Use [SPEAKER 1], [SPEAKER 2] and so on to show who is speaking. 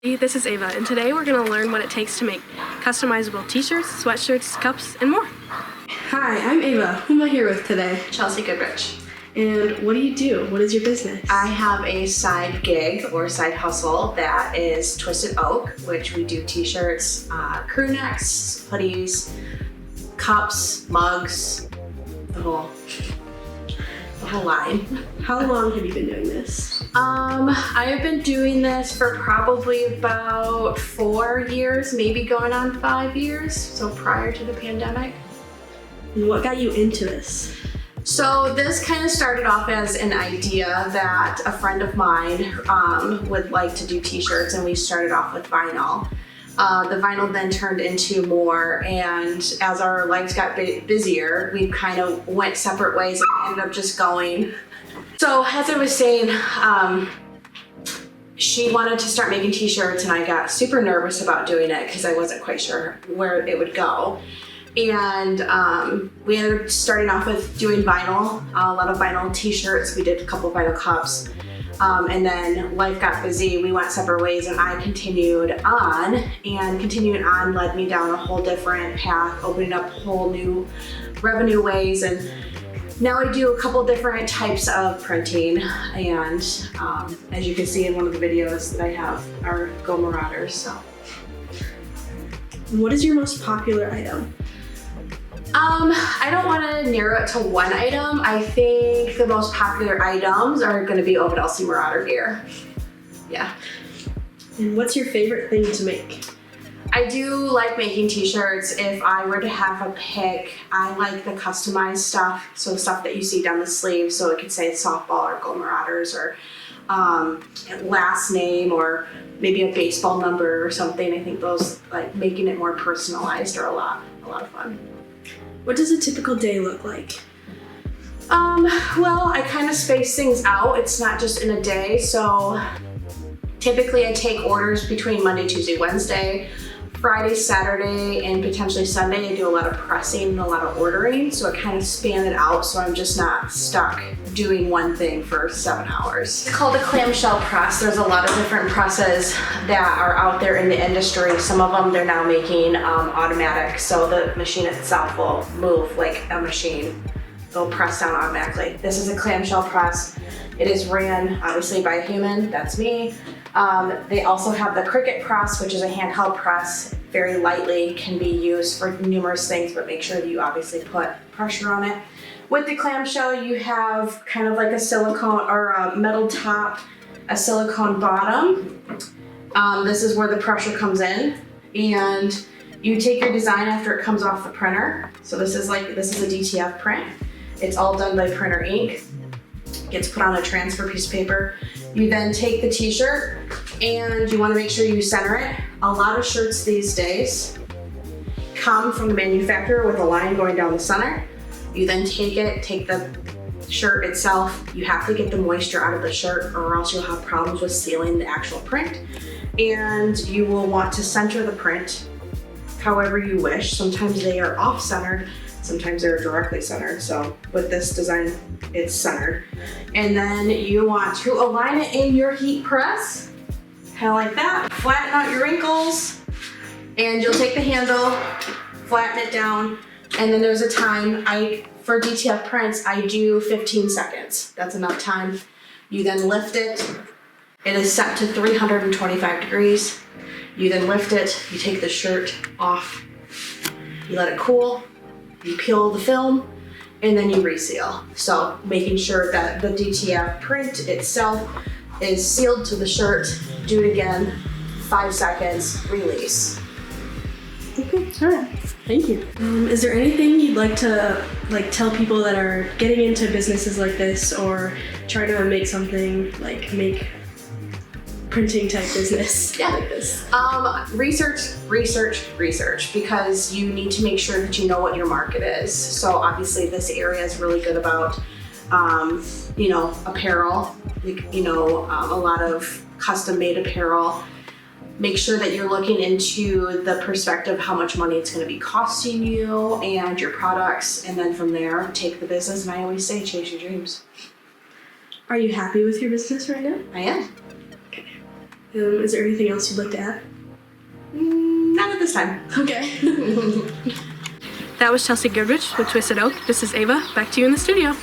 [SPEAKER 1] This is Ava, and today we're going to learn what it takes to make customizable t-shirts, sweatshirts, cups, and more. Hi, I'm Ava. Who am I here with today?
[SPEAKER 2] Chelsey Goodrich.
[SPEAKER 1] And what do you do? What is your business?
[SPEAKER 2] I have a side gig or side hustle that is Twisted Oak, which we do t-shirts, crew necks, hoodies, cups, mugs, the whole line.
[SPEAKER 1] How long have you been doing this?
[SPEAKER 2] I have been doing this for probably about 4 years, maybe going on 5 years, so prior to the pandemic.
[SPEAKER 1] And what got you into this?
[SPEAKER 2] So this kind of started off as an idea that a friend of mine would like to do t-shirts, and we started off with vinyl. The vinyl then turned into more, and as our lives got busier, we kind of went separate ways and ended up just going. So as I was saying, she wanted to start making t-shirts, and I got super nervous about doing it because I wasn't quite sure where it would go. And we ended up starting off with doing vinyl, a lot of vinyl t-shirts. We did a couple vinyl cups. And then life got busy, we went separate ways, and I continued on, and continuing on led me down a whole different path, opening up whole new revenue ways. And now I do a couple different types of printing, and as you can see in one of the videos that I have, are Go Marauders. So,
[SPEAKER 1] what is your most popular item?
[SPEAKER 2] I don't want to narrow it to one item. I think the most popular items are going to be Ovid-Elsie Marauder gear. Yeah.
[SPEAKER 1] And what's your favorite thing to make?
[SPEAKER 2] I do like making t-shirts. If I were to have a pick, I like the customized stuff. So stuff that you see down the sleeve. So it could say softball or Go Marauders, or last name, or maybe a baseball number or something. I think those, like making it more personalized, are a lot of fun.
[SPEAKER 1] What does a typical day look like?
[SPEAKER 2] Well, I kind of space things out. It's not just in a day. So typically I take orders between Monday, Tuesday, Wednesday, Friday, Saturday, and potentially Sunday. I do a lot of pressing and a lot of ordering. So it kind of span it out, so I'm just not stuck doing one thing for 7 hours. It's called a clamshell press. There's a lot of different presses that are out there in the industry. Some of them they're now making automatic, so the machine itself will move like a machine. They'll press down automatically. This is a clamshell press. It is ran obviously by a human, that's me. They also have the Cricut press, which is a handheld press. Very lightly, can be used for numerous things, but make sure that you obviously put pressure on it. With the clamshell, you have kind of like a silicone or a metal top, a silicone bottom. This is where the pressure comes in, and you take your design after it comes off the printer. So this is a DTF print. It's all done by printer ink. Gets put on a transfer piece of paper. You then take the t-shirt, and you want to make sure you center it. A lot of shirts these days come from the manufacturer with a line going down the center. You then take the shirt itself. You have to get the moisture out of the shirt, or else you'll have problems with sealing the actual print. And you will want to center the print however you wish. Sometimes they are off-centered, sometimes they're directly centered. So with this design, it's centered. And then you want to align it in your heat press, kind of like that. Flatten out your wrinkles, and you'll take the handle, flatten it down, and then there's a time. For DTF prints, I do 15 seconds. That's enough time. You then lift it. It is set to 325 degrees. You then lift it, you take the shirt off, you let it cool, you peel the film, and then you reseal. So making sure that the DTF print itself is sealed to the shirt. Do it again, 5 seconds, release.
[SPEAKER 1] Okay, all right. Thank you. Is there anything you'd like to tell people that are getting into businesses like this, or try to make something make printing type business like this? Research, because you need to make sure that you know what your market is. So obviously this area is really good about, apparel, a lot of custom made apparel. Make sure that you're looking into the perspective how much money it's going to be costing you and your products, and then from there take the business. And I always say chase your dreams. Are you happy with your business right now?
[SPEAKER 2] I am.
[SPEAKER 1] Okay. Is there anything else you'd like to add?
[SPEAKER 2] Not at this time.
[SPEAKER 1] Okay. That was Chelsey Goodrich with Twisted Oak. This is Ava. Back to you in the studio.